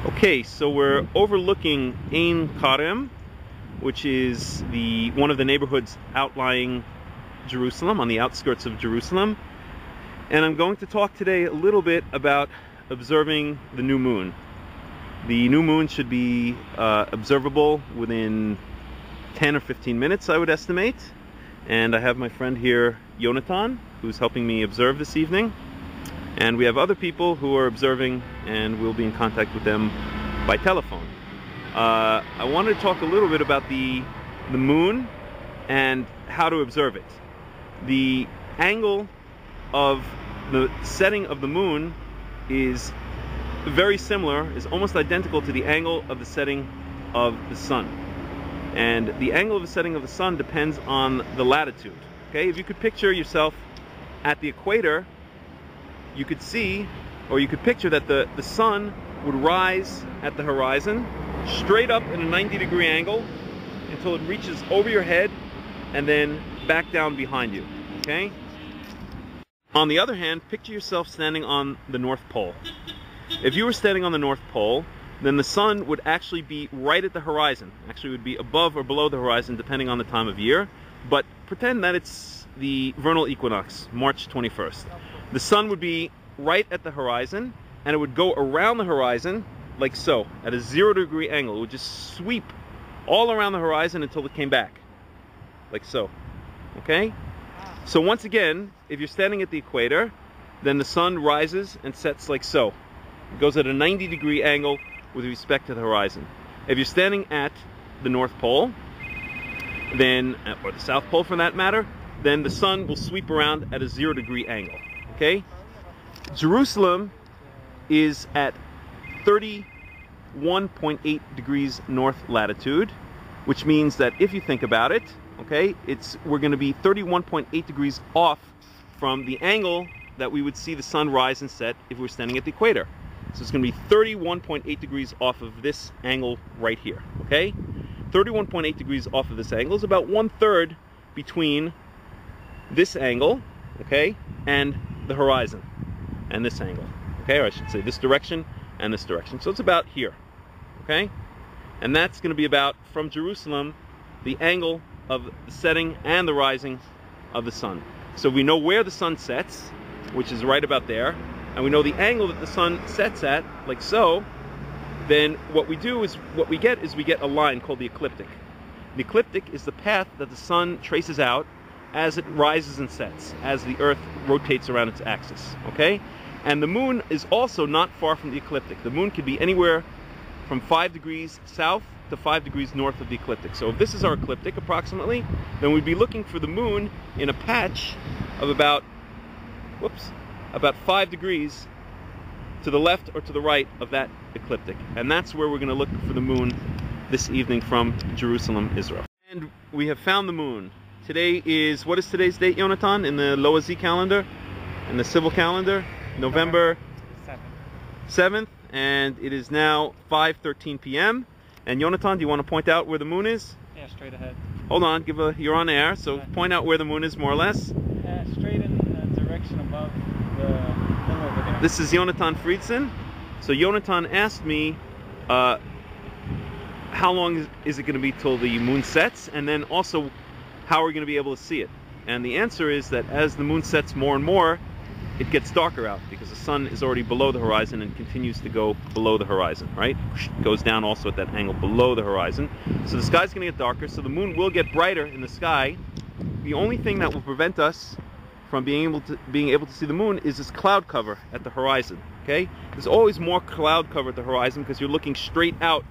Okay, so we're overlooking Ein Karem, which is one of the neighborhoods outlying Jerusalem, on the outskirts of Jerusalem. And I'm going to talk today a little bit about observing the new moon. The new moon should be observable within 10 or 15 minutes, I would estimate. And I have my friend here, Yonatan, who's helping me observe this evening. And we have other people who are observing, and we'll be in contact with them by telephone. I wanted to talk a little bit about the moon and how to observe it. The angle of the setting of the moon is very similar, is almost identical to the angle of the setting of the sun. And the angle of the setting of the sun depends on the latitude. Okay, if you could picture yourself at the equator, you could see, or you could picture that the sun would rise at the horizon straight up in a 90-degree angle until it reaches over your head and then back down behind you. Okay? On the other hand, picture yourself standing on the North Pole. If you were standing on the North Pole, then the sun would actually be right at the horizon. Actually, it would be above or below the horizon depending on the time of year. But pretend that it's the vernal equinox, March 21st. The sun would be right at the horizon, and it would go around the horizon like so, at a 0-degree angle. It would just sweep all around the horizon until it came back, like so. Okay? So once again, if you're standing at the equator, then the sun rises and sets like so. It goes at a 90-degree angle with respect to the horizon. If you're standing at the North Pole, then, or the South Pole for that matter, then the sun will sweep around at a 0-degree angle. Okay? Jerusalem is at 31.8 degrees north latitude, which means that if you think about it, okay, we're going to be 31.8 degrees off from the angle that we would see the sun rise and set if we were standing at the equator. So it's going to be 31.8 degrees off of this angle right here. Okay? 31.8 degrees off of this angle is about 1/3 between this angle, okay, and the horizon, and this angle, okay, or I should say this direction and this direction. So it's about here, okay? And that's going to be about, from Jerusalem, the angle of the setting and the rising of the sun. So we know where the sun sets, which is right about there, and we know the angle that the sun sets at, like so. Then what we do is, what we get a line called the ecliptic. The ecliptic is the path that the sun traces out as it rises and sets, as the earth rotates around its axis, okay? And the moon is also not far from the ecliptic. The moon could be anywhere from 5 degrees south to 5 degrees north of the ecliptic. So if this is our ecliptic approximately, then we'd be looking for the moon in a patch of about 5 degrees to the left or to the right of that ecliptic. And that's where we're going to look for the moon this evening from Jerusalem, Israel. And we have found the moon. Today is, what is today's date, Yonatan, in the Loazi calendar, in the civil calendar? November 7th, and it is now 5:13 p.m. And Yonatan, do you want to point out where the moon is? Yeah, straight ahead. Hold on, you're on air, so point out where the moon is more or less. Yeah, straight in the direction above the hill over there. This is Yonatan Friedson. So Yonatan asked me, how long is it going to be till the moon sets, and then also how are we going to be able to see it? And the answer is that as the moon sets more and more, it gets darker out because the sun is already below the horizon and continues to go below the horizon, right? It goes down also at that angle below the horizon. So the sky's going to get darker, so the moon will get brighter in the sky. The only thing that will prevent us from being able to see the moon is this cloud cover at the horizon, okay? There's always more cloud cover at the horizon because you're looking straight out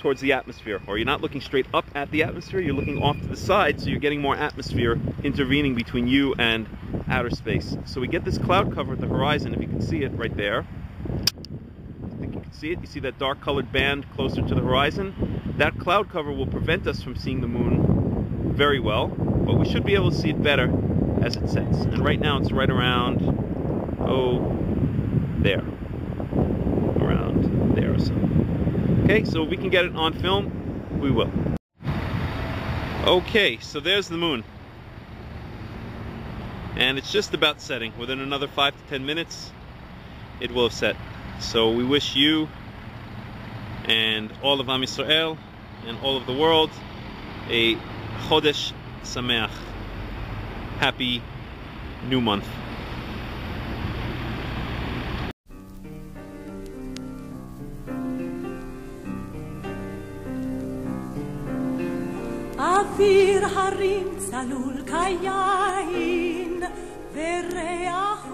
towards the atmosphere, or you're not looking straight up at the atmosphere, you're looking off to the side, so you're getting more atmosphere intervening between you and outer space. So we get this cloud cover at the horizon, if you can see it right there. I think you can see it. You see that dark colored band closer to the horizon? That cloud cover will prevent us from seeing the moon very well, but we should be able to see it better as it sets. And right now it's right around, there. Around there or so. Okay, so if we can get it on film, we will. Okay, so there's the moon. And it's just about setting. Within another 5 to 10 minutes, it will have set. So we wish you and all of Am Yisrael and all of the world a Chodesh Sameach. Happy new month. אוויר הרים צלול כיין וריח